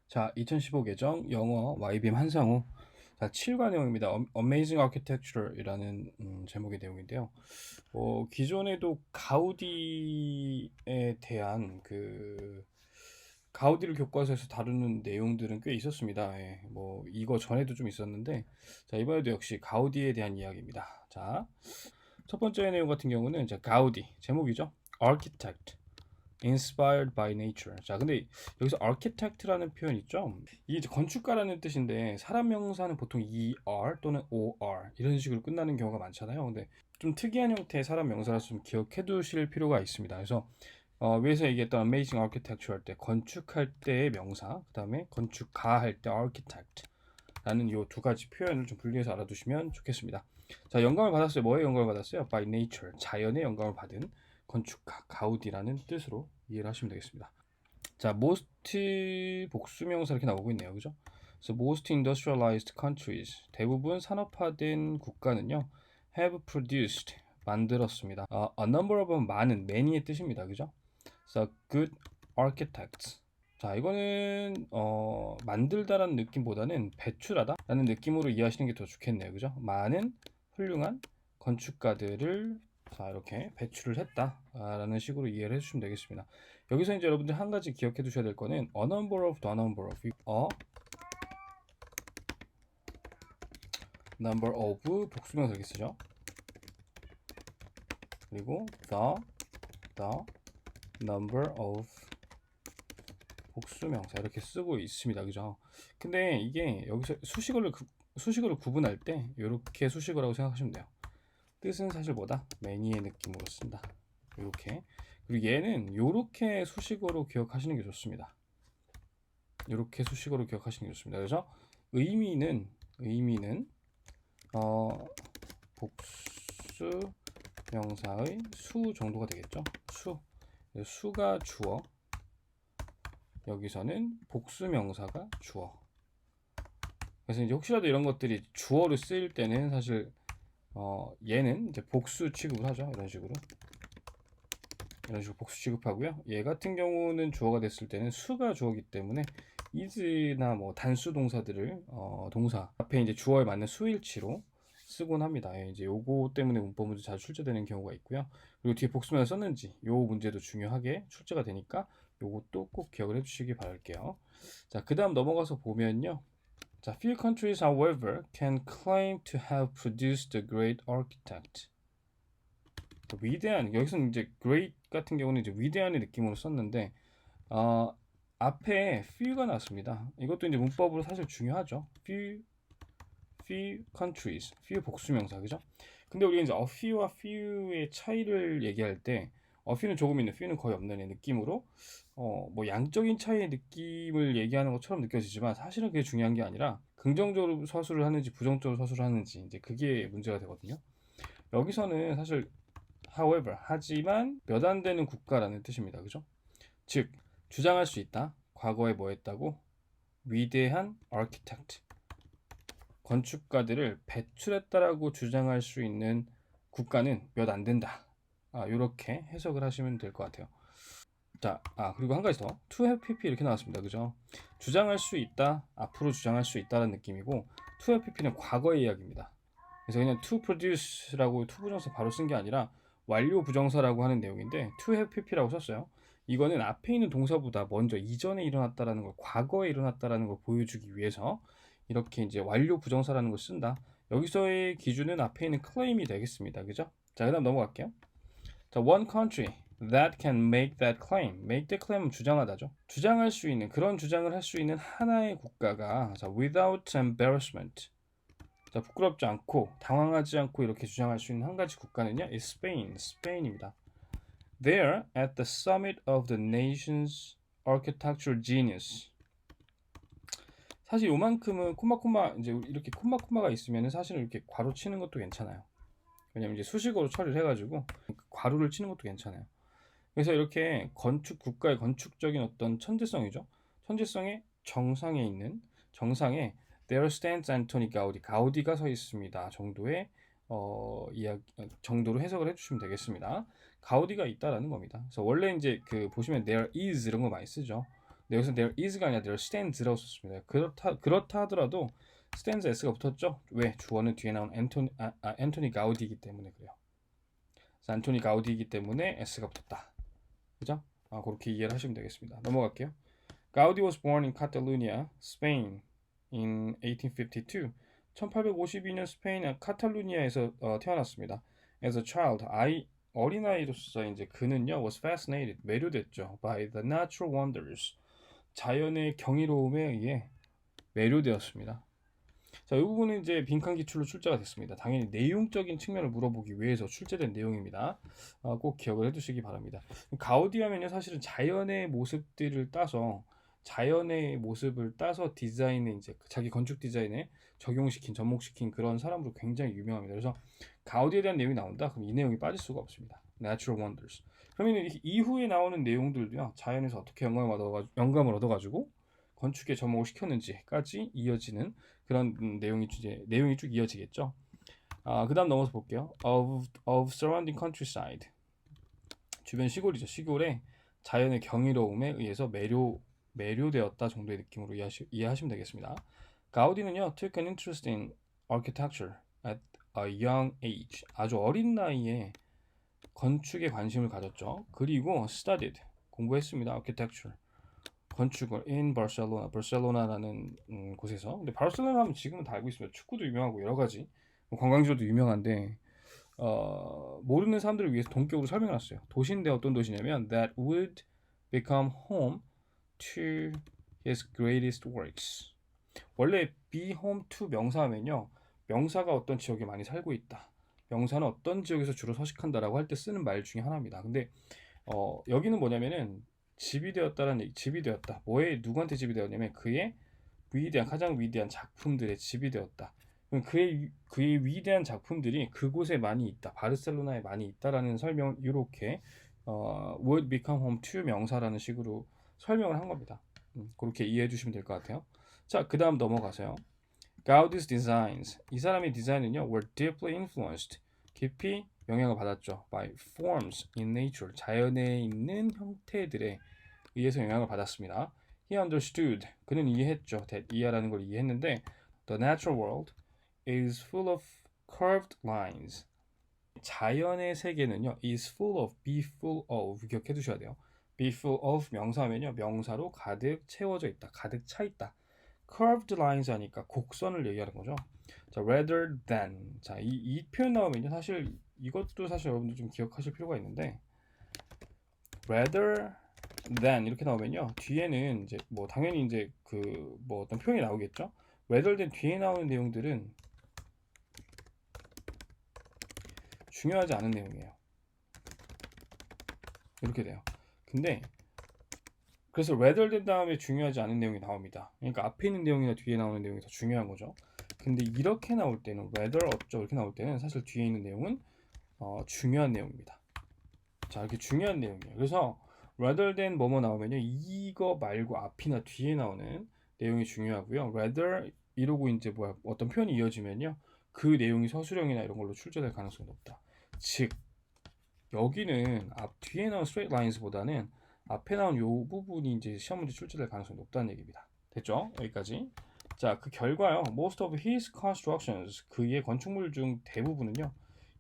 자, 2015 계정 영어 YBM 한상우. 자, 7과 내용입니다. Amazing Architecture이라는 제목의 내용인데요. 기존에도 가우디에 대한 가우디를 교과서에서 다루는 내용들은 꽤 있었습니다. 예, 이거 전에도 좀 있었는데, 자, 이번에도 역시 가우디에 대한 이야기입니다. 자, 첫 번째 내용 같은 경우는 가우디 제목이죠. Architect. Inspired by nature. 자, 근데 여기서 architect라는 표현 있죠? 이게 이제 건축가라는 뜻인데 사람 명사는 보통 er 또는 or 이런 식으로 끝나는 경우가 많잖아요. 근데 좀 특이한 형태의 사람 명사라서 좀 기억해 두실 필요가 있습니다. 그래서 위에서 얘기했던 amazing architecture 할 때 건축할 때의 명사, 그 다음에 건축가 할 때 architect 라는 요 두 가지 표현을 좀 분리해서 알아두시면 좋겠습니다. 자, 영감을 받았어요. 뭐에 영감을 받았어요? By nature, 자연의 영감을 받은 건축가, 가우디라는 뜻으로 이해를 하시면 되겠습니다. 자, most 복수명사 이렇게 나오고 있네요. 그죠? 그래서 most industrialized countries, 대부분 산업화된 국가는요, have produced, 만들었습니다. A number of 많은, many의 뜻입니다. 그죠? 그래서 good architects. 자, 이거는 만들다라는 느낌보다는 배출하다라는 느낌으로 이해하시는 게 더 좋겠네요. 그죠? 많은 훌륭한 건축가들을 자, 이렇게 배출을 했다라는 식으로 이해를 해주시면 되겠습니다. 여기서 이제 여러분들 한 가지 기억해 두셔야 될 거는 a number of, the number of, number of 복수명사 이렇게 쓰죠. 그리고 the number of 복수명사 이렇게 쓰고 있습니다. 그죠? 근데 이게 여기서 수식어를 구분할 때 이렇게 수식어라고 생각하시면 돼요. 뜻은 사실 뭐다? many의 느낌으로 쓴다. 이렇게. 그리고 얘는 이렇게 수식어로 기억하시는 게 좋습니다. 이렇게 수식어로 기억하시는 게 좋습니다. 그래서 의미는 복수 명사의 수 정도가 되겠죠. 수가 주어. 여기서는 복수 명사가 주어. 그래서 이제 혹시라도 이런 것들이 주어로 쓰일 때는 사실 얘는 이제 복수 취급을 하죠. 이런 식으로 복수 취급하고요. 얘 같은 경우는 주어가 됐을 때는 수가 주어기 때문에 is나 뭐 단수 동사들을 동사 앞에 이제 주어에 맞는 수일치로 쓰곤 합니다. 예, 이제 요거 때문에 문법 문제 자주 출제되는 경우가 있고요. 그리고 뒤에 복수명사 썼는지 요 문제도 중요하게 출제가 되니까 요것도 꼭 기억을 해주시기 바랄게요. 자, 그 다음 넘어가서 보면요. 자, few countries, however, can claim to have produced a great architect. 위대한, 여기서는 이제 great 같은 경우는 이제 위대한의 느낌으로 썼는데 앞에 few가 나왔습니다. 이것도 이제 문법으로 사실 중요하죠. few countries, few 복수명사, 그죠? 근데 우리가 이제 a few와 few의 차이를 얘기할 때 a few는 조금 있는, few는 거의 없는 느낌으로 뭐 양적인 차이의 느낌을 얘기하는 것처럼 느껴지지만 사실은 그게 중요한 게 아니라 긍정적으로 서술을 하는지 부정적으로 서술을 하는지 이제 그게 문제가 되거든요. 여기서는 사실 however, 하지만 몇 안 되는 국가라는 뜻입니다. 그죠? 즉, 주장할 수 있다. 과거에 뭐 했다고? 위대한 architect. 건축가들을 배출했다라고 주장할 수 있는 국가는 몇 안 된다. 이렇게 해석을 하시면 될 것 같아요. 자, 그리고 한 가지 더. to have pp 이렇게 나왔습니다. 그죠? 주장할 수 있다, 앞으로 주장할 수 있다는 느낌이고, to have pp는 과거의 이야기입니다. 그래서 그냥 to produce라고 to 부정사 바로 쓴 게 아니라 완료 부정사라고 하는 내용인데 to have pp라고 썼어요. 이거는 앞에 있는 동사보다 먼저 이전에 일어났다라는 걸, 과거에 일어났다라는 걸 보여주기 위해서 이렇게 이제 완료 부정사라는 걸 쓴다. 여기서의 기준은 앞에 있는 claim이 되겠습니다. 그죠? 자, 그다음 넘어갈게요. 자, one country that can make that claim. make that claim은 주장하다죠. 주장할 수 있는, 그런 주장을 할 수 있는 하나의 국가가 자, without embarrassment. 자, 부끄럽지 않고 당황하지 않고 이렇게 주장할 수 있는 한 가지 국가는요, is Spain, 스페인입니다. There, at the summit of the nation's architectural genius. 사실 요만큼은 콤마 이제 이렇게 콤마가 있으면 사실은 이렇게 괄호 치는 것도 괜찮아요. 왜냐면 이제 수식어로 처리를 해가지고 괄호를 치는 것도 괜찮아요. 그래서 이렇게 건축 국가의 건축적인 어떤 천재성이죠. 천재성의 정상에 있는 정상에 There stands Anthony Gaudi. 가우디가 서 있습니다. 정도의 이야기 정도로 해석을 해주시면 되겠습니다. 가우디가 있다라는 겁니다. 그래서 원래 이제 그 보시면 there is 이런 거 많이 쓰죠. 여기서 there is가 아니라 there stands라고 썼습니다. 그렇다 하더라도 stands s가 붙었죠. 왜? 주어는 뒤에 나온 앤토니 가우디이기 때문에 그래요. 그래서 안토니 가우디이기 때문에 s가 붙었다. 그죠? 그렇게 이해를 하시면 되겠습니다. 넘어갈게요. Gaudi was born in Catalonia, Spain in 1852. 1852년 스페인 카탈루니아에서 태어났습니다. As a child, 어린아이로서 이제 그는요 was fascinated, 매료됐죠. by the natural wonders, 자연의 경이로움에 의해 매료되었습니다. 자, 이 부분은 이제 빈칸 기출로 출제가 됐습니다. 당연히 내용적인 측면을 물어보기 위해서 출제된 내용입니다. 꼭 기억을 해두시기 바랍니다. 가우디 하면요 사실은 자연의 모습들을 따서 디자인에 이제 자기 건축 디자인에 적용시킨 접목시킨 그런 사람으로 굉장히 유명합니다. 그래서 가우디에 대한 내용이 나온다. 그럼 이 내용이 빠질 수가 없습니다. Natural Wonders. 그러면 이후에 나오는 내용들도요 자연에서 어떻게 영감을 얻어가지고 건축에 접목을 시켰는지까지 이어지는 그런 내용이 쭉 이어지겠죠. 그다음 넘어서 볼게요. of surrounding countryside. 주변 시골이죠. 시골에 자연의 경이로움에 의해서 매료되었다 정도의 느낌으로 이해하시면 되겠습니다. 가우디는요, took an interest in architecture at a young age. 아주 어린 나이에 건축에 관심을 가졌죠. 그리고 studied, 공부했습니다. architecture, 건축을 in Barcelona, 바르셀로나라는 곳에서. 근데 바르셀로나 하면 지금은 다 알고 있습니다. 축구도 유명하고 여러 가지 관광지로도 유명한데 모르는 사람들을 위해서 동격으로 설명해놨어요. 도시인데 어떤 도시냐면 that would become home to his greatest works. 원래 be home to 명사하면요, 명사가 어떤 지역에 많이 살고 있다, 명사는 어떤 지역에서 주로 서식한다라고 할 때 쓰는 말 중에 하나입니다. 근데 여기는 뭐냐면은 집이 되었다. 누구한테 집이 되었냐면 그의 가장 위대한 작품들의 집이 되었다. 그의 위대한 작품들이 그곳에 많이 있다, 바르셀로나에 많이 있다라는 설명을 이렇게 would become home to 명사라는 식으로 설명을 한 겁니다. 그렇게 이해해 주시면 될 것 같아요. 자, 그 다음 넘어가세요. Gaudi's designs. 이 사람의 디자인은요 were deeply influenced, 깊이 영향을 받았죠. by forms in nature. 자연에 있는 형태들에 의해서 영향을 받았습니다. He understood. 그는 이해했죠. 이해라는 걸 이해했는데 the natural world is full of curved lines. 자연의 세계는요 is full of, be full of 기억해 두셔야 돼요. be full of 명사하면요 명사로 가득 채워져 있다, 가득 차 있다. curved lines 하니까 곡선을 얘기하는 거죠. 자, rather than. 자, 이 표현 나오면요 사실 이것도 여러분들 좀 기억하실 필요가 있는데 rather than 이렇게 나오면요 뒤에는 이제 뭐 당연히 이제 그 뭐 어떤 표현이 나오겠죠. rather than 뒤에 나오는 내용들은 중요하지 않은 내용이에요. 이렇게 돼요. 근데 그래서 rather than 다음에 중요하지 않은 내용이 나옵니다. 그러니까 앞에 있는 내용이나 뒤에 나오는 내용이 더 중요한 거죠. 근데 이렇게 나올 때는 rather 어쩌고 이렇게 나올 때는 사실 뒤에 있는 내용은 중요한 내용입니다. 자, 이렇게 중요한 내용이에요. 그래서 rather than 뭐뭐 나오면요 이거 말고 앞이나 뒤에 나오는 내용이 중요하고요. rather 이러고 이제 어떤 표현이 이어지면요 그 내용이 서술형이나 이런 걸로 출제될 가능성이 높다. 즉 여기는 뒤에 나온 straight lines보다는 앞에 나온 요 부분이 이제 시험 문제 출제될 가능성이 높다는 얘기입니다. 됐죠? 여기까지. 자, 그 결과요. Most of his constructions, 그의 건축물 중 대부분은요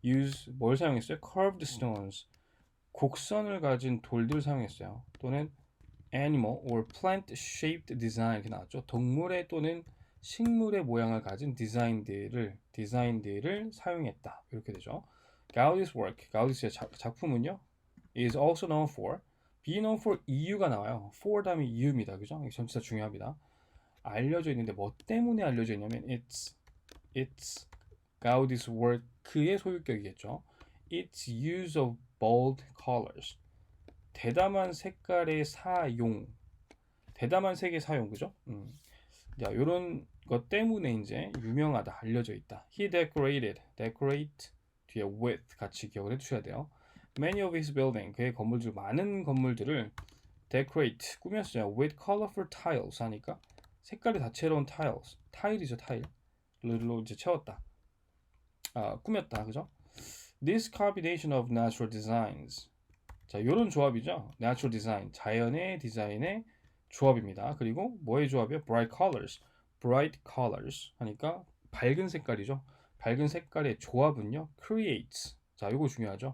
use 뭘 사용했어요? Curved stones, 곡선을 가진 돌들 사용했어요. 또는 animal or plant shaped design 이렇게 나왔죠. 동물의 또는 식물의 모양을 가진 디자인들을 사용했다. 이렇게 되죠. Gaudi's work, 가우디스의 작품은요 is also known for, be known for 이유가 나와요. for 다음에 이유입니다. 그죠? 이게 전치사 중요합니다. 알려져 있는데 뭐 때문에 알려져 있냐면 it's Gaudi's work의 소유격이겠죠. Its use of bold colors, 대담한 색깔의 사용, 대담한 색의 사용, 그죠? 자, 요런 것 때문에 이제 유명하다, 알려져 있다. He decorated, decorate 뒤에 with 같이 기억을 해주셔야 돼요. Many of his building, 그의 건물들, 많은 건물들을 decorate, 꾸몄어요. With colorful tiles 하니까 색깔이 다채로운 tiles, 타일이죠, 타일로 이제 채웠다. 꾸몄다, 그죠? This combination of natural designs. 자, 요런 조합이죠. Natural design, 자연의 디자인에 조합입니다. 그리고 뭐의 조합이요? bright colors. bright colors 하니까 밝은 색깔이죠. 밝은 색깔의 조합은요. creates. 자, 이거 중요하죠.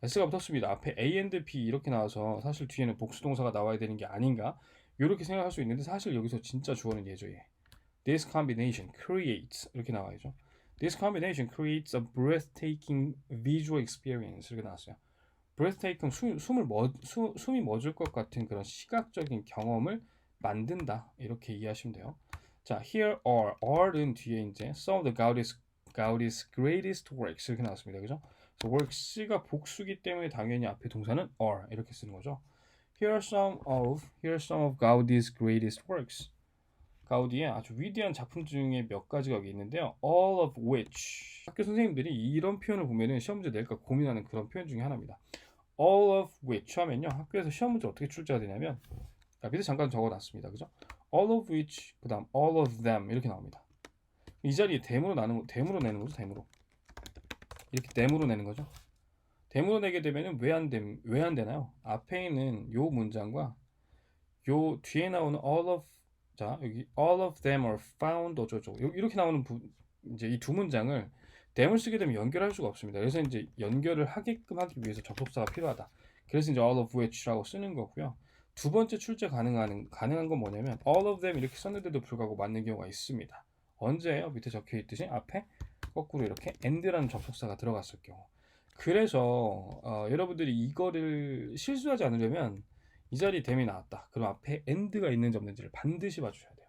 S가 붙었습니다. 앞에 A and B 이렇게 나와서 사실 뒤에는 복수동사가 나와야 되는 게 아닌가? 이렇게 생각할 수 있는데 사실 여기서 진짜 주어는 얘죠. 얘. This combination creates 이렇게 나와야죠. This combination creates a breathtaking visual experience 이렇게 나왔어요. breathtaking 숨이 멎을 것 같은 그런 시각적인 경험을 만든다 이렇게 이해하시면 돼요. 자, here are은 뒤에 이제 some of the Gaudi's greatest works 이렇게 나왔습니다. 그죠? 그래서 works가 복수기 때문에 당연히 앞에 동사는 are 이렇게 쓰는 거죠. Here are some of Gaudi's greatest works. 가우디의 아주 위대한 작품 중에 몇 가지가 여기 있는데요. All of which 학교 선생님들이 이런 표현을 보면은 시험 문제 낼까 고민하는 그런 표현 중에 하나입니다. All of which 하면요. 학교에서 시험 문제 어떻게 출제가 되냐면 밑에 잠깐 적어놨습니다. 그죠? All of which 그 다음 all of them 이렇게 나옵니다. 이 자리에 대무로 내는 거죠. 대무로 이렇게 대무로 내는 거죠. 대무로 내게 되면은 왜 안 되나요? 앞에 있는 요 문장과 요 뒤에 나오는 all of 자 여기 all of them are found 어쩌고 이렇게 나오는 이제 이 두 문장을 them을 쓰게 되면 연결할 수가 없습니다. 그래서 이제 연결을 하게끔 하기 위해서 접속사가 필요하다. 그래서 이제 all of which라고 쓰는 거고요. 두 번째 출제 가능한 건 뭐냐면 all of them 이렇게 썼는데도 불구하고 맞는 경우가 있습니다. 언제예요? 밑에 적혀 있듯이 앞에 거꾸로 이렇게 and라는 접속사가 들어갔을 경우. 그래서 여러분들이 이거를 실수하지 않으려면 이 자리에 them이 나왔다. 그럼 앞에 and가 있는지 없는지를 반드시 봐주셔야 돼요.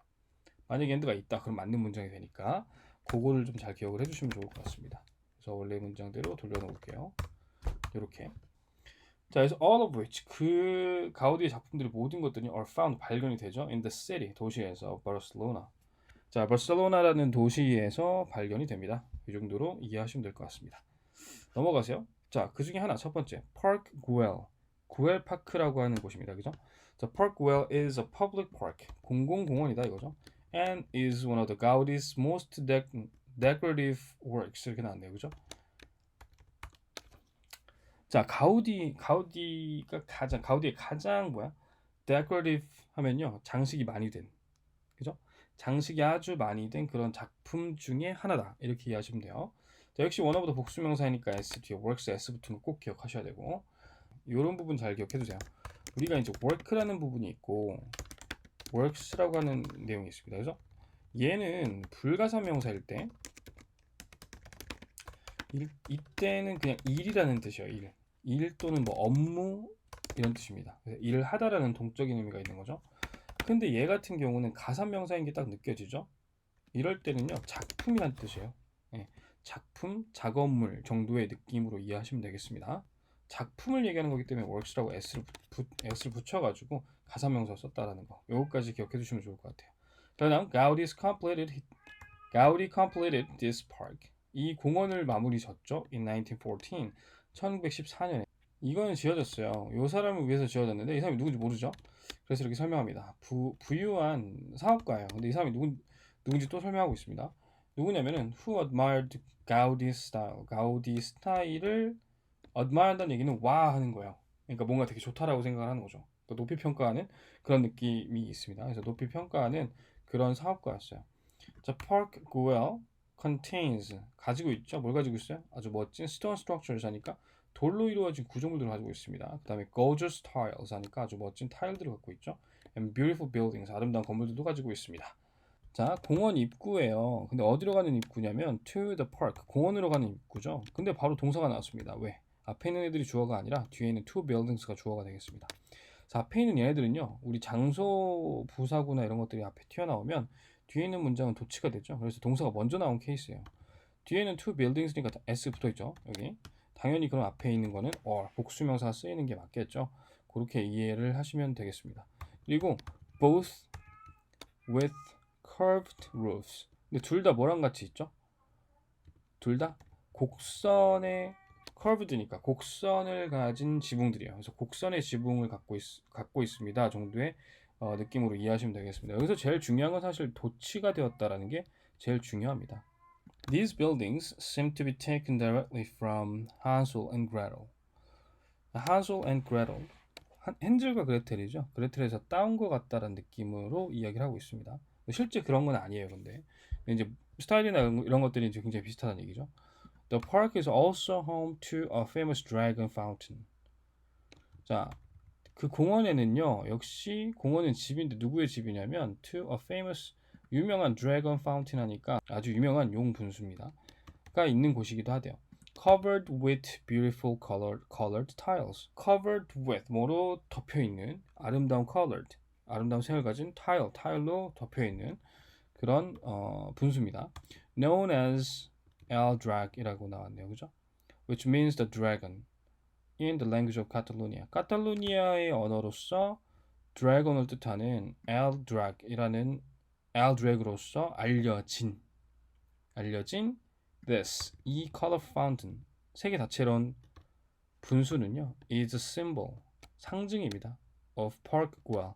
만약에 and가 있다. 그럼 맞는 문장이 되니까 그거를 좀 잘 기억을 해주시면 좋을 것 같습니다. 그래서 원래 문장대로 돌려놓을게요. 이렇게. 자, 그래서 all of which 그 가우디의 작품들이 모든 것들이 are found 발견이 되죠. in the city 도시에서 Barcelona. 자, 바르셀로나라는 도시에서 발견이 됩니다. 이 정도로 이해하시면 될 것 같습니다. 넘어가세요. 자, 그 중에 하나 첫 번째 Park Güell 구엘 파크라고 하는 곳입니다. 그죠? The Park Güell is a public park. 공공공원이다 이거죠. And is one of the Gaudi's most decorative works. 이렇게 나왔네요. 그죠? 자, 가우디의 가장 뭐야? decorative 하면요. 장식이 많이 된. 그죠? 장식이 아주 많이 된 그런 작품 중에 하나다. 이렇게 이해하시면 돼요. 자, 역시 원어보다 복수명사니까 S 뒤에 works S 붙으면 꼭 기억하셔야 되고 이런 부분 잘 기억해 두세요. 우리가 이제 work라는 부분이 있고 works라고 하는 내용이 있습니다. 그래서 얘는 불가사명사일 때 이때는 그냥 일이라는 뜻이에요. 일 또는 뭐 업무 이런 뜻입니다. 그래서 일을 하다라는 동적인 의미가 있는 거죠. 근데 얘 같은 경우는 가사명사인 게 딱 느껴지죠. 이럴 때는요 작품이란 뜻이에요. 네, 작품, 작업물 정도의 느낌으로 이해하시면 되겠습니다. 작품을 얘기하는 거기 때문에 works라고 S를 붙여가지고 가사명사 썼다라는 거. 요거까지 기억해 두시면 좋을 것 같아요. 다음 Gaudi completed this park. 이 공원을 마무리 졌죠. In 1914, 1914년에. 이거는 지어졌어요. 요 사람을 위해서 지어졌는데 이 사람이 누군지 모르죠. 그래서 이렇게 설명합니다. 부유한 사업가예요. 근데 이 사람이 누군지 또 설명하고 있습니다. 누구냐면은 who admired Gaudi's style. 가우디 스타일을 admire한다는 얘기는 와 하는 거예요. 그러니까 뭔가 되게 좋다라고 생각을 하는 거죠. 그러니까 높이 평가하는 그런 느낌이 있습니다. 그래서 높이 평가하는 그런 사업가였어요. 자, Park Güell contains 가지고 있죠. 뭘 가지고 있어요? 아주 멋진 stone structures 하니까 돌로 이루어진 구조물들을 가지고 있습니다. 그 다음에 gorgeous tiles 하니까 아주 멋진 타일들을 갖고 있죠. And beautiful buildings 아름다운 건물들도 가지고 있습니다. 자, 공원 입구예요. 근데 어디로 가는 입구냐면 to the park 공원으로 가는 입구죠. 근데 바로 동사가 나왔습니다. 왜? 앞에 있는 애들이 주어가 아니라 뒤에 있는 to buildings가 주어가 되겠습니다. 자, 앞에 있는 얘네들은요. 우리 장소 부사구나 이런 것들이 앞에 튀어나오면 뒤에 있는 문장은 도치가 되죠. 그래서 동사가 먼저 나온 케이스예요. 뒤에는 two buildings니까 S 붙어있죠. 여기 당연히 그럼 앞에 있는 거는 or 복수명사가 쓰이는 게 맞겠죠. 그렇게 이해를 하시면 되겠습니다. 그리고 both with curved roofs. 근데 둘 다 뭐랑 같이 있죠? 둘 다 곡선의 curved니까 곡선을 가진 지붕들이에요. 그래서 곡선의 지붕을 갖고 있습니다. 정도의 느낌으로 이해하시면 되겠습니다. 여기서 제일 중요한 건 사실 도치가 되었다라는 게 제일 중요합니다. These buildings seem to be taken directly from Hansel and Gretel. Hansel and Gretel. 헨젤과 그레텔이죠. 그레텔에서 따온 것 같다라는 느낌으로 이야기를 하고 있습니다. 실제 그런 건 아니에요, 근데 이제 스타일이나 이런 것들이 이제 굉장히 비슷하다는 얘기죠. The park is also home to a famous dragon fountain. 자, 그 공원에는요, 역시 공원은 집인데 누구의 집이냐면 to a famous 유명한 dragon fountain 하니까 아주 유명한 용 분수입니다. 가 있는 곳이기도 하대요. Covered with beautiful colored tiles. Covered with 뭐로 덮여 있는 아름다운 colored 아름다운 색을 가진 타일로 덮여 있는 그런 분수입니다. Known as Eldrag이라고 나왔네요, 그죠? Which means the dragon in the language of Catalonia. 카탈루니아의 언어로서 드래곤을 뜻하는 Eldrag이라는 Eldrag로서 알려진 this 이 color fountain 색의 다채로운 분수는요 is a symbol 상징입니다 of Park Güell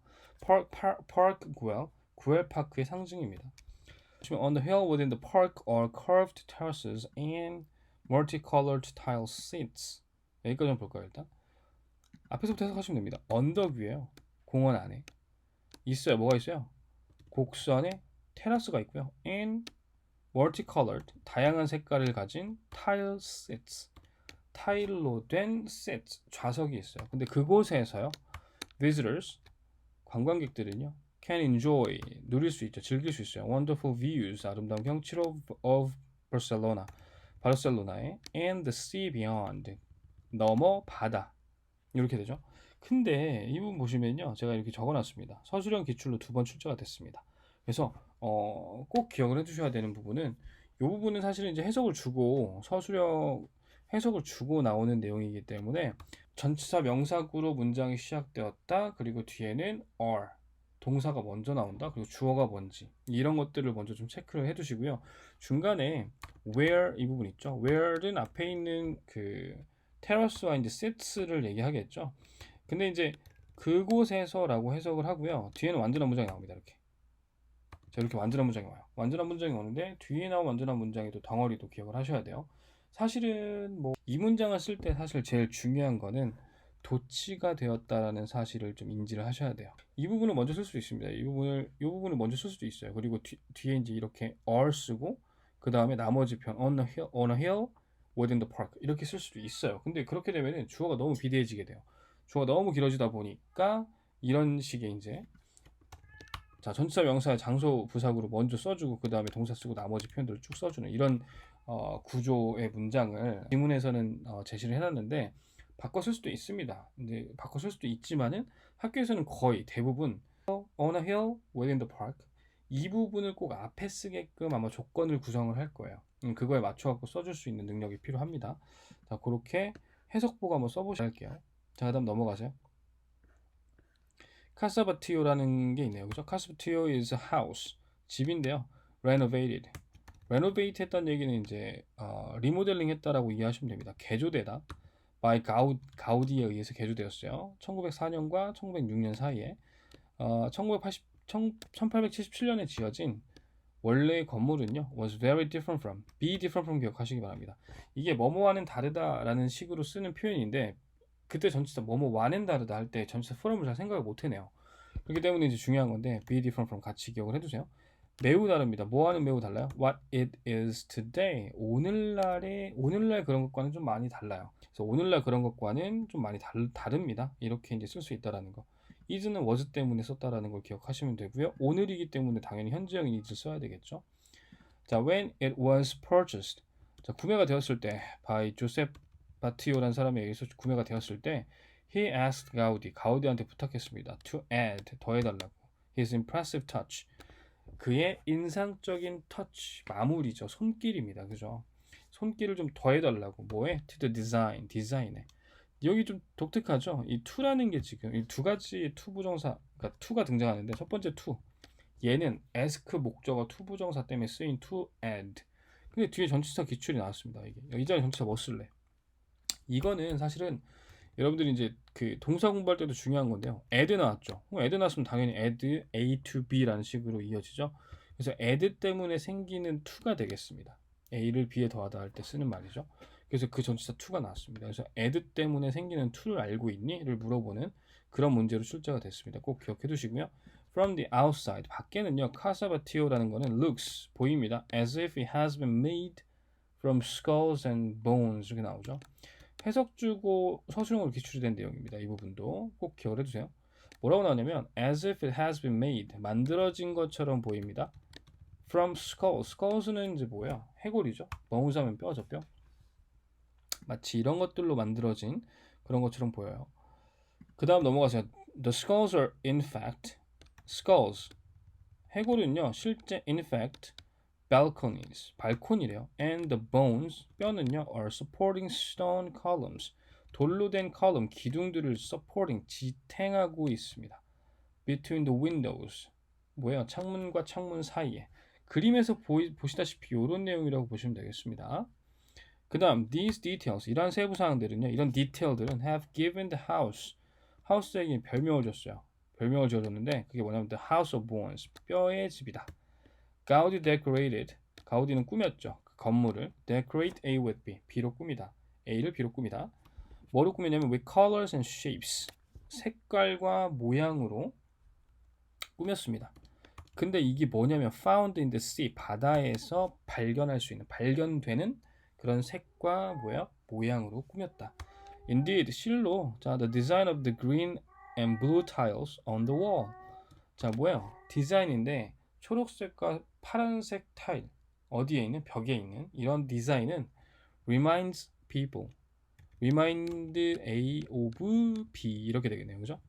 Park Güell 구엘 파크의 상징입니다. On the hill within the park are curved terraces and multicolored tile seats. 여기까지 한번 볼까요? 일단 앞에서부터 해석하시면 됩니다. 언덕 위에요. 공원 안에 있어요. 뭐가 있어요? 곡선에 테라스가 있고요. and multicolored 다양한 색깔을 가진 tile seats 타일로 된 seats 좌석이 있어요. 근데 그곳에서요 visitors 관광객들은요 can enjoy 누릴 수 있죠. 즐길 수 있어요. wonderful views 아름다운 경치로 of Barcelona 바르셀로나의 and the sea beyond 너머 바다 이렇게 되죠. 근데 이 부분 보시면요 제가 이렇게 적어놨습니다. 서술형 기출로 2번 출제가 됐습니다. 그래서 꼭 기억을 해주셔야 되는 부분은 이 부분은 사실은 이제 해석을 주고 서술형 해석을 주고 나오는 내용이기 때문에 전치사 명사구로 문장이 시작되었다. 그리고 뒤에는 are 동사가 먼저 나온다. 그리고 주어가 뭔지 이런 것들을 먼저 좀 체크를 해두시고요. 중간에 where 이 부분 있죠. where는 앞에 있는 그 테라스와 이제 seats를 얘기하겠죠. 근데 이제 그곳에서라고 해석을 하고요. 뒤에는 완전한 문장이 나옵니다. 이렇게. 자, 이렇게 완전한 문장이 와요. 완전한 문장이 오는데 뒤에 나온 완전한 문장의 또 덩어리도 기억을 하셔야 돼요. 사실은 뭐 이 문장을 쓸 때 사실 제일 중요한 거는 도치가 되었다라는 사실을 좀 인지를 하셔야 돼요. 이 부분을 먼저 쓸 수도 있습니다. 이 부분을 먼저 쓸 수도 있어요. 그리고 뒤에 이제 이렇게 are 쓰고 그 다음에 나머지 편 on a hill within the park 이렇게 쓸 수도 있어요. 근데 그렇게 되면은 주어가 너무 비대해지게 돼요. 주어가 너무 길어지다 보니까 이런 식의 이제 자 전치사 명사의 장소 부사구로 먼저 써주고 그 다음에 동사 쓰고 나머지 표현들을 쭉 써주는 이런 구조의 문장을 지문에서는 제시를 해놨는데 바꿔 쓸 수도 있습니다. 근데 바꿔 쓸 수도 있지만은 학교에서는 거의 대부분 on a hill within the park 이 부분을 꼭 앞에 쓰게끔 아마 조건을 구성을 할 거예요. 그거에 맞춰갖고 써줄 수 있는 능력이 필요합니다. 자 그렇게 해석보고 한번 써보셔야 할게요. 자 그다음 넘어가세요. 카사바티오라는 게 있네요. 그죠? 카사바티오 is a house 집인데요. renovated renovate 했다는 얘기는 이제 리모델링 했다라고 이해하시면 됩니다. 개조되다. by 가우디에 의해서 개조되었어요. 1904년과 1906년 사이에 1877년에 지어진 원래의 건물은요 was very different from be different from 기억하시기 바랍니다. 이게 뭐뭐와는 다르다라는 식으로 쓰는 표현인데 그때 전치사 뭐뭐와는 다르다 할 때 전치사 from을 잘 생각을 못 해내요. 그렇기 때문에 이제 중요한 건데 be different from 같이 기억을 해두세요. 매우 다릅니다. 뭐와는 매우 달라요? What it is today. 오늘날 그런 것과는 좀 많이 달라요. 그래서 오늘날 그런 것과는 좀 많이 다릅니다. 이렇게 이제 쓸 수 있다라는 거. is는 was 때문에 썼다라는 걸 기억하시면 되고요. 오늘이기 때문에 당연히 현재형인 is 써야 되겠죠. 자, when it was purchased. 자, 구매가 되었을 때 by 조셉 바티오라는 사람에 의해서 구매가 되었을 때 he asked 가우디한테 부탁했습니다. to add 더해달라고. his impressive touch. 그의 인상적인 터치, 마무리죠. 손길입니다. 그죠? 손길을 좀 더해달라고. 뭐에? to the 디자인에. 여기 좀 독특하죠? 이 to라는 게 지금 이 두 가지의 to 부정사, 그러니까 to가 등장하는데 첫 번째 to. 얘는 ask 목적어 to 부정사 때문에 쓰인 to add. 근데 뒤에 전치사 기출이 나왔습니다. 이게. 이 자리에 전치사 뭐 쓸래? 이거는 사실은 여러분들이 이제 그 동사 공부할 때도 중요한 건데요. add 나왔죠. add 나왔으면 당연히 add A to B라는 식으로 이어지죠. 그래서 add 때문에 생기는 to가 되겠습니다. A를 B에 더하다 할 때 쓰는 말이죠. 그래서 그 전치사 to가 나왔습니다. 그래서 add 때문에 생기는 to를 알고 있니?를 물어보는 그런 문제로 출제가 됐습니다. 꼭 기억해 두시고요. From the outside, 밖에는요, Casa Batio라는 거는 looks, 보입니다. As if it has been made from skulls and bones 이렇게 나오죠. 해석 주고 서술형으로 기출이 된 내용입니다. 이 부분도 꼭 기억을 해두세요. 뭐라고 나오냐면 as if it has been made, 만들어진 것처럼 보입니다. From skulls, skulls는 이제 뭐야? 해골이죠. bones 하면 뼈죠, 뼈. 마치 이런 것들로 만들어진 그런 것처럼 보여요. 그 다음 넘어가세요. The skulls are in fact, skulls, 해골은요 실제 in fact balconies, 발코니래요. And the bones, 뼈는요 are supporting stone columns, 돌로 된 컬럼, 기둥들을 supporting, 지탱하고 있습니다. Between the windows, 뭐예요? 창문과 창문 사이에. 그림에서 보시다시피 이런 내용이라고 보시면 되겠습니다. 그 다음 these details, 이러한 세부 사항들은요, 이런 디테일들은 have given the house, 하우스에게 별명을 줬어요. 별명을 지어줬는데 그게 뭐냐면 the house of bones, 뼈의 집이다. Gaudi decorated, 가우디는 꾸몄죠. 그 건물을 decorate A with B, B로 꾸미다. A를 B로 꾸미다. 뭐로 꾸미냐면 with colors and shapes, 색깔과 모양으로 꾸몄습니다. 근데 이게 뭐냐면 found in the sea, 바다에서 발견할 수 있는, 발견되는 그런 색과 모양으로 꾸몄다. Indeed, 실로 자, the design of the green and blue tiles on the wall. 자, 뭐예요? 디자인인데 초록색과 파란색 타일 어디에 있는 벽에 있는 이런 디자인은 reminds people, remind A of B 이렇게 되겠네요, 그죠?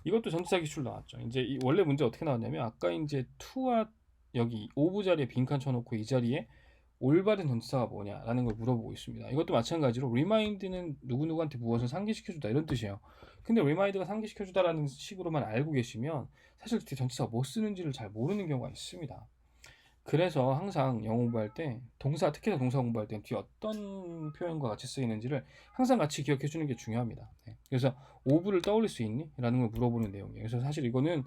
이것도 전치사 기출 나왔죠. 이제 원래 문제 어떻게 나왔냐면 아까 이제 to와 여기 of 자리에 빈칸 쳐놓고 이 자리에 올바른 전치사가 뭐냐라는 걸 물어보고 있습니다. 이것도 마찬가지로 remind는 누구누구한테 무엇을 상기시켜주다 이런 뜻이에요. 근데 remind가 상기시켜주다라는 식으로만 알고 계시면 사실 그때 전치사가 뭐 쓰는지를 잘 모르는 경우가 있습니다. 그래서 항상 영어 공부할 때 동사, 특히나 동사 공부할 때 뒤에 어떤 표현과 같이 쓰이는지를 항상 같이 기억해 주는 게 중요합니다. 네. 그래서 of를 떠올릴 수 있니? 라는 걸 물어보는 내용이에요. 그래서 사실 이거는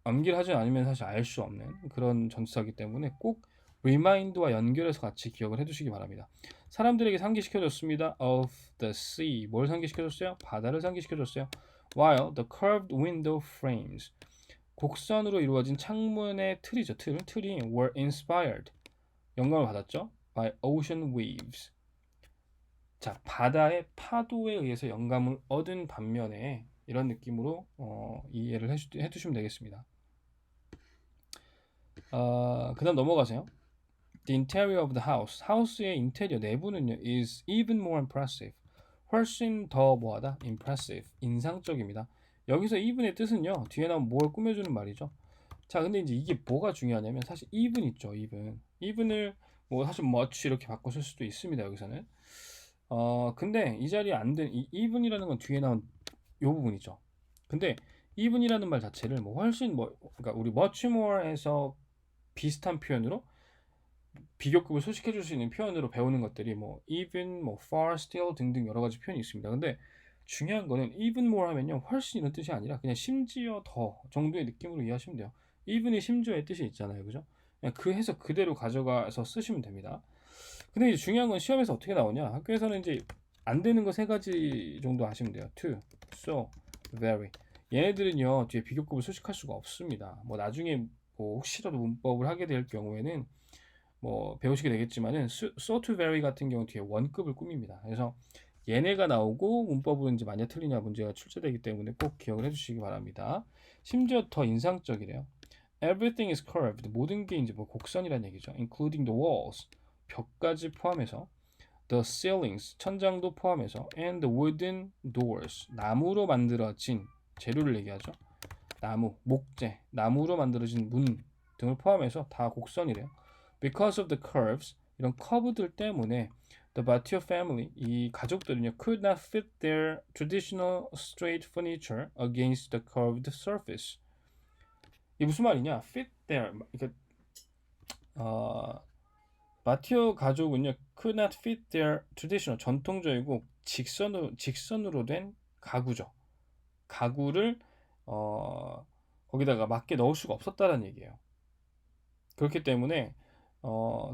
암기를 하지 않으면 사실 알 수 없는 그런 전치사이기 때문에 꼭 remind와 연결해서 같이 기억을 해두시기 바랍니다. 사람들에게 상기시켜줬습니다. of the sea, 뭘 상기시켜줬어요? 바다를 상기시켜줬어요. while the curved window frames, 곡선으로 이루어진 창문의 틀이죠. 틀이 were inspired, 영감을 받았죠. by ocean waves. 자, 바다의 파도에 의해서 영감을 얻은 반면에 이런 느낌으로 이해를 해두시면 되겠습니다. 그 다음 넘어가세요. The interior of the house, 하우스의 인테리어 내부는요 is even more impressive, 훨씬 더 뭐하다? impressive, 인상적입니다. 여기서 even의 뜻은요 뒤에 나온 뭘 꾸며주는 말이죠. 자, 근데 이제 이게 뭐가 중요하냐면 사실 even 있죠. even을 뭐 사실 much 이렇게 바꿔 쓸 수도 있습니다. 여기서는 근데 이 자리에 안 된 이 even이라는 건 뒤에 나온 요 부분이죠. 근데 even이라는 말 자체를 뭐 훨씬 그러니까 우리 much more에서 비슷한 표현으로 비교급을 소식해 줄 수 있는 표현으로 배우는 것들이 뭐 even, 뭐 far, still 등등 여러 가지 표현이 있습니다. 근데 중요한 거는 even more 하면요 훨씬 이런 뜻이 아니라 그냥 심지어 더 정도의 느낌으로 이해하시면 돼요. even이 심지어의 뜻이 있잖아요, 그죠? 그냥 그 해석 그대로 가져가서 쓰시면 됩니다. 근데 이제 중요한 건 시험에서 어떻게 나오냐? 학교에서는 이제 안 되는 거 세 가지 정도 아시면 돼요. to, so, very. 얘네들은요 뒤에 비교급을 소식할 수가 없습니다. 뭐 나중에 뭐 혹시라도 문법을 하게 될 경우에는 뭐 배우시게 되겠지만은 so to very 같은 경우 뒤에 원급을 꾸밉니다. 그래서 얘네가 나오고 문법은 이제 만약 틀리냐 문제가 출제되기 때문에 꼭 기억을 해주시기 바랍니다. 심지어 더 인상적이래요. Everything is curved. 모든 게 이제 뭐 곡선이라는 얘기죠. Including the walls. 벽까지 포함해서. The ceilings. 천장도 포함해서. And the wooden doors. 나무로 만들어진 재료를 얘기하죠. 나무, 목재, 나무로 만들어진 문 등을 포함해서 다 곡선이래요. Because of the curves, 이런 커브들 때문에 the Batio family, 이 가족들은요 could not fit their traditional straight furniture against the curved surface. 이게 무슨 말이냐? fit their, 그러니까 바티오 가족은요 could not fit their traditional, 전통적이고 직선으로 된 가구죠. 가구를 거기다가 맞게 넣을 수가 없었다는 얘기예요. 그렇기 때문에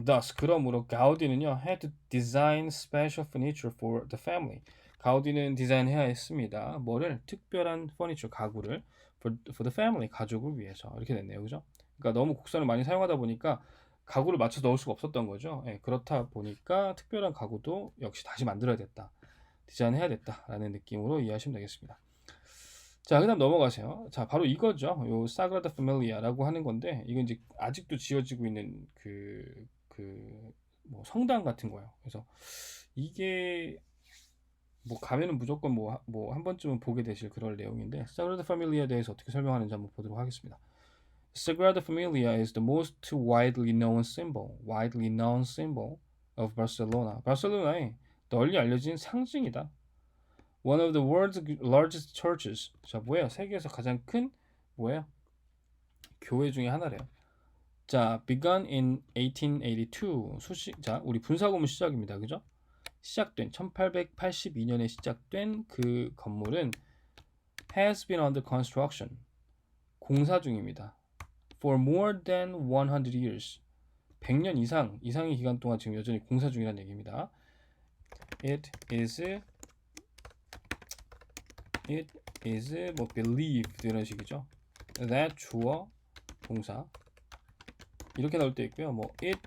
thus 그러므로 가우디는요 had to design special furniture for the family. 가우디는 디자인해야 했습니다. 뭐를? 특별한 퍼니처, 가구를 for the family, 가족을 위해서. 이렇게 됐네요. 그죠? 그러니까 너무 곡선을 많이 사용하다 보니까 가구를 맞춰 넣을 수가 없었던 거죠. 예, 그렇다 보니까 특별한 가구도 역시 다시 만들어야 됐다. 디자인해야 됐다라는 느낌으로 이해하시면 되겠습니다. 자, 그다음 넘어가세요. 자, 바로 이거죠. 요 사그라다 패밀리아라고 하는 건데, 이건 이제 아직도 지어지고 있는 뭐 성당 같은 거예요. 그래서 이게 뭐 가면은 무조건 뭐 한 번쯤은 보게 되실 그럴 내용인데, 사그라다 패밀리아에 대해서 어떻게 설명하는지 한번 보도록 하겠습니다. Sagrada Familia is the most widely known symbol of Barcelona. 바르셀로나의 널리 알려진 상징이다. One of the world's largest churches. 자, 뭐예요? 세계에서 가장 큰 뭐예요? 교회 중에 하나래요. 자, begun in 1882. 자, 우리 분사구문 시작입니다. 그죠? 시작된 1882년에 시작된 그 건물은 has been under construction. 공사 중입니다. For more than 100 years. 100년 이상의 기간 동안 지금 여전히 공사 중이라는 얘기입니다. It is 뭐 believed 이런 식이죠. That 주어 동사 이렇게 나올 때 있고요. 뭐 it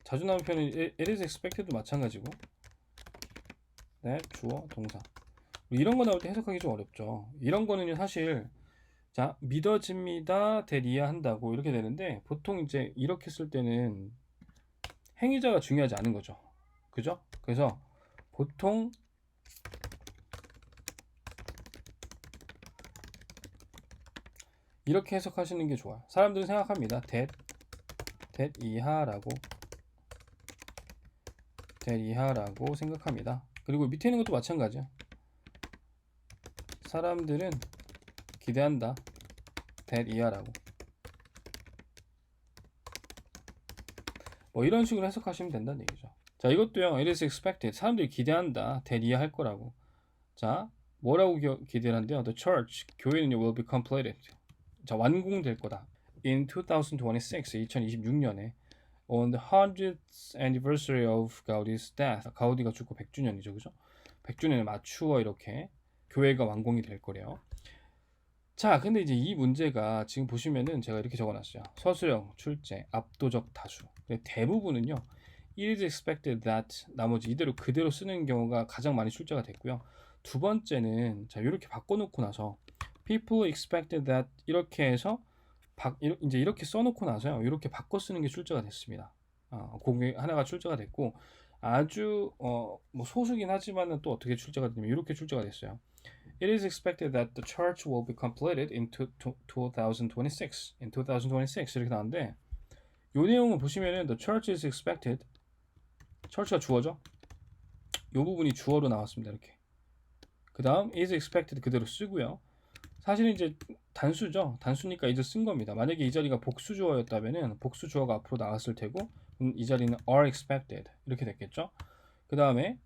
자주 나오는 표현은 it is expected도 마찬가지고 that 주어 동사 이런 거 나올 때 해석하기 좀 어렵죠. 이런 거는요 사실 자 믿어집니다 that 이해한다고 이렇게 되는데 보통 이제 이렇게 쓸 때는 행위자가 중요하지 않은 거죠. 그죠? 그래서 보통 이렇게 해석하시는 게 좋아요. 사람들은 생각합니다. that 이하라고 생각합니다. 그리고 밑에 있는 것도 마찬가지야. 사람들은 기대한다. that 이하라고. 뭐 이런 식으로 해석하시면 된다는 얘기죠. 자, 이것도요. It is expected. 사람들이 기대한다. that 이해할 거라고. 자, 뭐라고 기대를 한대요? The church, 교회는 will be completed. 자, 완공될 거다. In 2026년에 on the 100th anniversary of Gaudi's death. 가우디가 죽고 100주년이죠. 그죠? 100주년에 맞추어 이렇게 교회가 완공이 될 거래요. 자, 근데 이제 이 문제가 지금 보시면은 제가 이렇게 적어놨어요. 서술형, 출제, 압도적 다수. 대부분은요. It is expected that 나머지 이대로 그대로 쓰는 경우가 가장 많이 출제가 됐고요. 두 번째는 자 이렇게 바꿔놓고 나서 people expected that 이렇게 해서 이제 이렇게 써놓고 나서요. 이렇게 바꿔 쓰는 게 출제가 됐습니다. 그게 하나가 출제가 됐고 아주 뭐 소수긴 하지만은 또 어떻게 출제가 되냐면 이렇게 출제가 됐어요. It is expected that the church will be completed in 2026. In 2026 이렇게 나오는데 이 내용을 보시면은 the church is expected. church가 주어죠. 이 부분이 주어로 나왔습니다. 이렇게. 그 다음 is expected 그대로 쓰고요. 사실은 이제 단수죠. 단수니까 이제 쓴 겁니다. 만약에 이 자리가 복수 주어였다면은 복수 주어가 앞으로 나왔을 테고 이 자리는 are expected 이렇게 됐겠죠. 그 다음에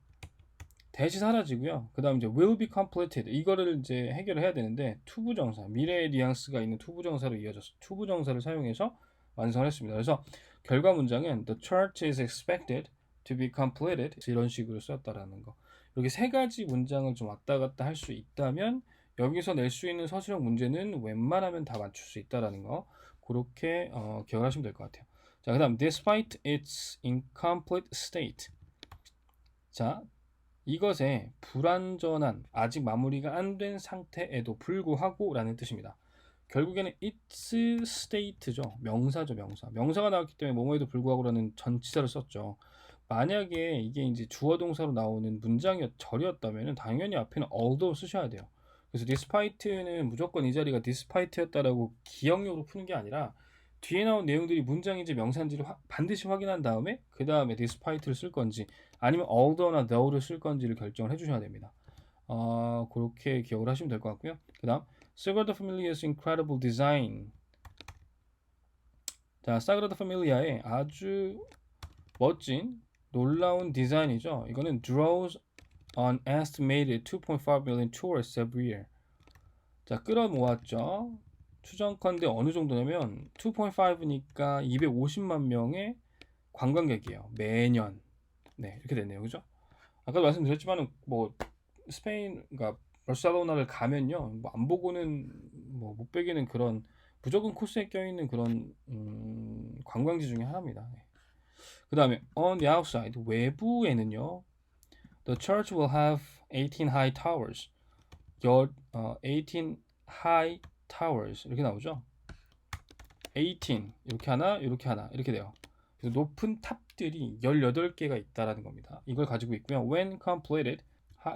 대시 사라지고요. 그 다음 이제 will be completed 이거를 이제 해결을 해야 되는데 투부정사 미래의 뉘앙스가 있는 투부정사로 이어져서 투부정사를 사용해서 완성을 했습니다. 그래서 결과 문장은 the church is expected to be completed 이런 식으로 썼다라는 거. 이렇게 세 가지 문장을 좀 왔다 갔다 할 수 있다면 여기서 낼 수 있는 서술형 문제는 웬만하면 다 맞출 수 있다라는 거 그렇게 기억을 하시면 될 것 같아요. 자, 그 다음 despite its incomplete state 자 이것의 불완전한 아직 마무리가 안 된 상태에도 불구하고 라는 뜻입니다. 결국에는 its state죠. 명사죠. 명사가 나왔기 때문에 뭐뭐에도 불구하고 라는 전치사를 썼죠. 만약에 이게 이제 주어 동사로 나오는 절이었다면 당연히 앞에는 although 쓰셔야 돼요. 그래서 despite는 무조건 이 자리가 despite였다라고 기억력으로 푸는 게 아니라 뒤에 나온 내용들이 문장인지 명사인지를 반드시 확인한 다음에 그 다음에 despite를 쓸 건지 아니면 although나 though를 쓸 건지를 결정을 해주셔야 됩니다. 그렇게 기억을 하시면 될 것 같고요. 그 다음 Sagrada Familia's incredible design 자, 사그라다 패밀리아의 아주 멋진 놀라운 디자인이죠. 이거는 draws an estimated 2.5 million tourists every year. 자, 끌어모았죠. 추정컨대 어느 정도냐면 2.5니까 250만 명의 관광객이에요. 매년. 네, 이렇게 됐네요. 그죠? 아까도 말씀드렸지만 뭐 스페인, 그러니까 바르셀로나를 가면요, 뭐 안 보고는 뭐 못 베기는 그런 무조건 코스에 껴있는 그런 관광지 중에 하나입니다. 그 다음에 on the outside 외부에는요, the church will have 18 high towers. 18 high towers 이렇게 나오죠. 18 이렇게 하나, 이렇게 하나 이렇게 돼요. 그래서 높은 탑들이 18개가 있다라는 겁니다. 이걸 가지고 있고요. When completed,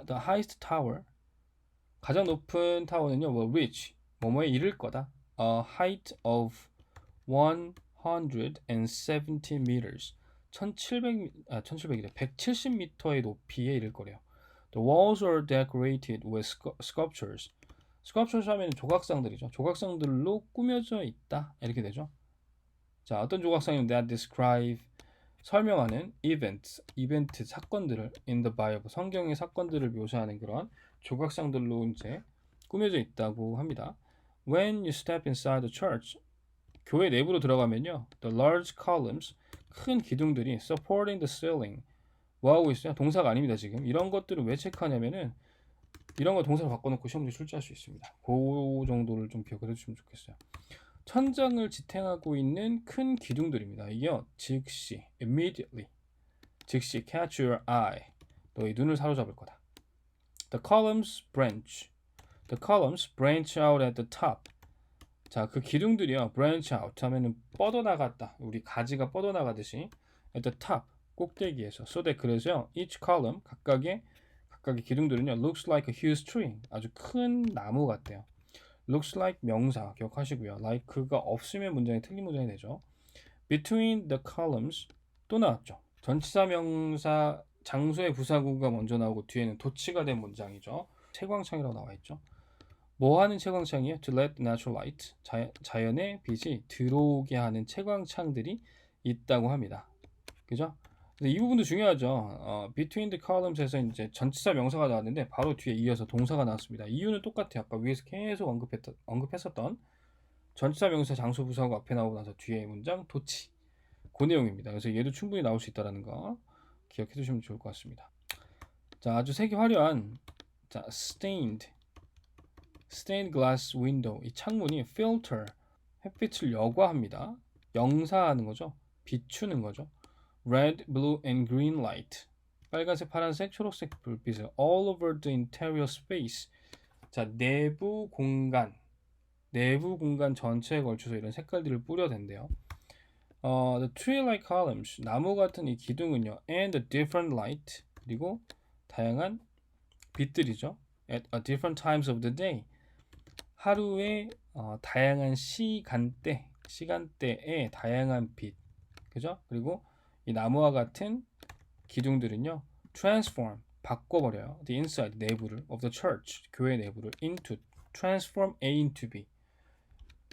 the highest tower 가장 높은 타워는요, will reach 뭐뭐에 이를 거다. A height of 170 meters. 1700이래. 170m의 높이에 이를 거래요. The walls are decorated with sculptures. sculptures 하면 조각상들이죠. 조각상들로 꾸며져 있다. 이렇게 되죠. 자, 어떤 조각상이면 that describe 설명하는 이벤트 사건들을 in the Bible 성경의 사건들을 묘사하는 그런 조각상들로 이제 꾸며져 있다고 합니다. When you step inside the church, 교회 내부로 들어가면요, the large columns 큰 기둥들이 supporting the ceiling 뭐 하고 있어요? 동사가 아닙니다. 지금 이런 것들을 왜 체크하냐면은 이런 거 동사로 바꿔놓고 시험 문제 출제할 수 있습니다. 그 정도를 좀 기억을 해주시면 좋겠어요. 천장을 지탱하고 있는 큰 기둥들입니다. 이게 즉시 immediately 즉시 catch your eye 너의 눈을 사로잡을 거다. The columns branch out at the top. 자, 그 기둥들이요 branch out 하면은 뻗어나갔다. 우리 가지가 뻗어나가듯이 at the top 꼭대기에서 so that 그래서요 each column 각각의 기둥들은요 looks like a huge tree 아주 큰 나무 같대요. looks like 명사 기억하시고요. like가 없으면 문장이 틀린 문장이 되죠. between the columns 또 나왔죠. 전치사 명사 장소의 부사구가 먼저 나오고 뒤에는 도치가 된 문장이죠. 채광창이라고 나와 있죠. 뭐 하는 채광창이에요? To let natural light 자연의 빛이 들어오게 하는 채광창들이 있다고 합니다. 그죠? 이 부분도 중요하죠. between the columns에서 이제 전치사 명사가 나왔는데 바로 뒤에 이어서 동사가 나왔습니다. 이유는 똑같아요. 아까 위에서 계속 언급했었던 전치사 명사 장소 부사구 앞에 나오고 나서 뒤에 문장 도치 그 내용입니다. 그래서 얘도 충분히 나올 수 있다는 거 기억해 두시면 좋을 것 같습니다. 자, 아주 색이 화려한 자, stained glass window 이 창문이 filter 햇빛을 여과합니다. 영사하는 거죠. 비추는 거죠. red, blue and green light 빨간색, 파란색, 초록색 불빛을 all over the interior space 자, 내부 공간 전체에 걸쳐서 이런 색깔들을 뿌려댄대요. The tree-like columns 나무 같은 이 기둥은요 and the different light 그리고 다양한 빛들이죠. at a different times of the day 하루의 다양한 시간대에 다양한 빛 그죠? 그리고 이 나무와 같은 기둥들은요 transform 바꿔버려요. the inside 내부를 of the church 교회 내부를 into transform A into B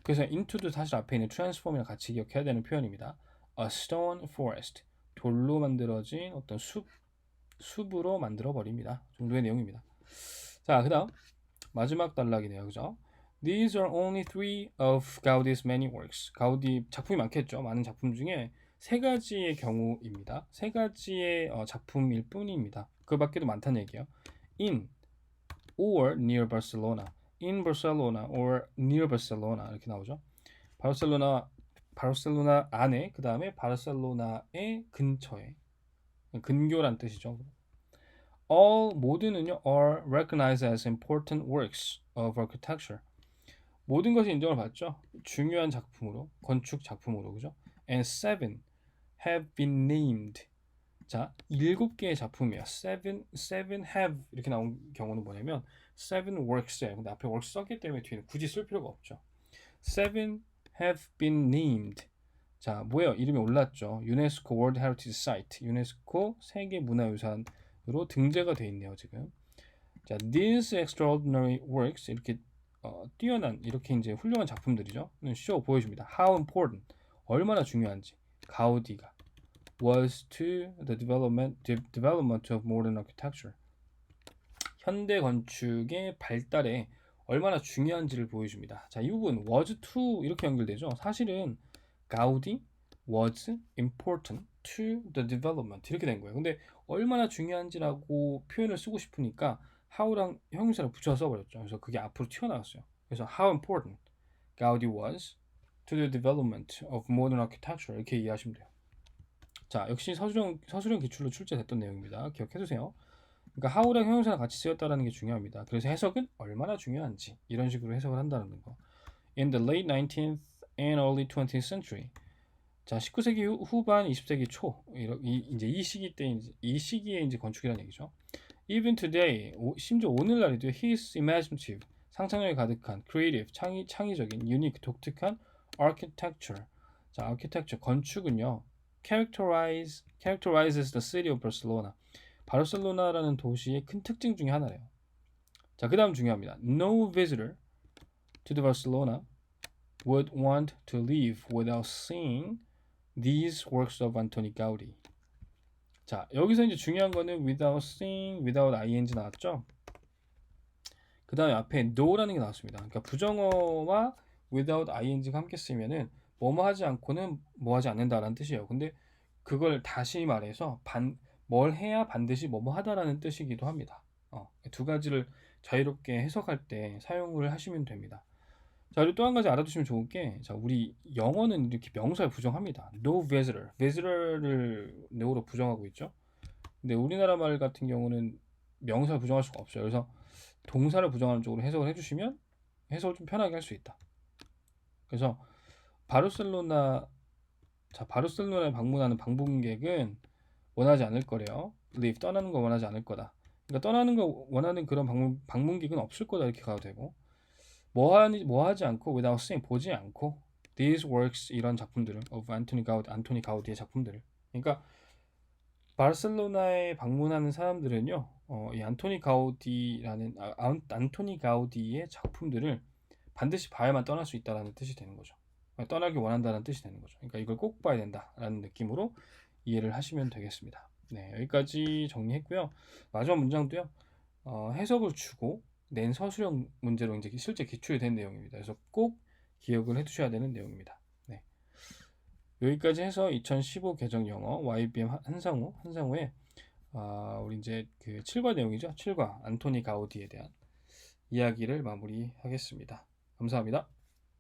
그래서 into도 사실 앞에 있는 transform이랑 같이 기억해야 되는 표현입니다. A stone forest 돌로 만들어진 어떤 숲으로 만들어 버립니다. 정도의 내용입니다. 자, 그다음 마지막 단락이네요. 그죠? These are only three of Gaudi's many works. 가우디 작품이 많겠죠. 많은 작품 중에 세 가지의 경우입니다. 세 가지의 작품일 뿐입니다. 그 밖에도 많다는 얘기예요. In or near Barcelona. In Barcelona or near Barcelona 이렇게 나오죠. 바르셀로나 안에 그 다음에 바르셀로나의 근처에 근교란 뜻이죠. All 모든은요 are recognized as important works of architecture. 모든 것이 인정을 받죠. 중요한 작품으로 건축 작품으로 그죠? And seven have been named. 자, 7개의 작품이에요. seven have 이렇게 나온 경우는 뭐냐면 seven works예요. 근데 앞에 works 썼기 때문에 뒤에는 굳이 쓸 필요가 없죠. seven have been named. 자, 뭐예요? 이름이 올랐죠. 유네스코 월드 헤리티지 사이트. 유네스코 세계 문화유산으로 등재가 돼 있네요, 지금. 자, these extraordinary works 이렇게 뛰어난 이렇게 이제 훌륭한 작품들이죠. show 보여줍니다. How important 얼마나 중요한지 가우디가 was to the development of modern architecture. 현대 건축의 발달에 얼마나 중요한지를 보여줍니다. 자, 이 부분 was to 이렇게 연결되죠. 사실은 가우디 was important to the development 이렇게 된 거예요. 근데 얼마나 중요한지라고 표현을 쓰고 싶으니까 how랑 형용사를 붙여서 써버렸죠. 그래서 그게 앞으로 튀어나왔어요. 그래서 how important Gaudi was to the development of modern architecture 이렇게 이해하시면 돼요. 자, 역시 서술형 기출로 출제됐던 내용입니다. 기억해두세요. 그러니까 how랑 형용사가 같이 쓰였다는 게 중요합니다. 그래서 해석은 얼마나 중요한지 이런 식으로 해석을 한다는 거. In the late 19th and early 20th century. 자, 19세기 후반, 20세기 초 이제 이 시기에 이제 건축이라는 얘기죠. Even today, 심지어 오늘날에도 his imaginative, 상상력이 가득한 creative, 창의적인, unique, 독특한 architecture. 자, architecture 건축은요. characterizes the city of Barcelona. 바르셀로나라는 도시의 큰 특징 중에 하나래요. 자, 그 다음 중요합니다. No visitor to the Barcelona would want to leave without seeing these works of Antoni Gaudi. 자, 여기서 이제 중요한 거는 without seeing, without ing 나왔죠? 그 다음에 앞에 no라는 게 나왔습니다. 그러니까 부정어와 without ing가 함께 쓰면은 뭐뭐 하지 않고는 뭐 하지 않는다라는 뜻이에요. 근데 그걸 다시 말해서 뭘 해야 반드시 뭐뭐 하다라는 뜻이기도 합니다. 두 가지를 자유롭게 해석할 때 사용을 하시면 됩니다. 자, 그리고 또 한 가지 알아두시면 좋은 게, 자, 우리 영어는 이렇게 명사를 부정합니다. No visitor. visitor를 no로 부정하고 있죠. 근데 우리나라 말 같은 경우는 명사를 부정할 수가 없어요. 그래서 동사를 부정하는 쪽으로 해석을 해주시면 해석을 좀 편하게 할 수 있다. 그래서 바르셀로나에 방문하는 방문객은 원하지 않을 거래요. leave, 떠나는 거 원하지 않을 거다. 그러니까 떠나는 거 원하는 그런 방문객은 없을 거다 이렇게 가도 되고, 뭐 하지 않고 without seeing, 보지 않고 these works, 이런 작품들을 of 안토니 가우디의 작품들을. 그러니까 바르셀로나에 방문하는 사람들은요, 이 안토니 가우디의 작품들을 반드시 봐야만 떠날 수 있다라는 뜻이 되는 거죠. 떠나기 원한다는 뜻이 되는 거죠. 그러니까 이걸 꼭 봐야 된다라는 느낌으로 이해를 하시면 되겠습니다. 네, 여기까지 정리했고요. 마지막 문장도요, 해석을 주고 낸 서술형 문제로 이제 실제 기출이 된 내용입니다. 그래서 꼭 기억을 해두셔야 되는 내용입니다. 네. 여기까지 해서 2015 개정 영어 YBM 한상우의 우리 이제 그 7과 내용이죠. 7과 안토니 가우디에 대한 이야기를 마무리하겠습니다. 감사합니다.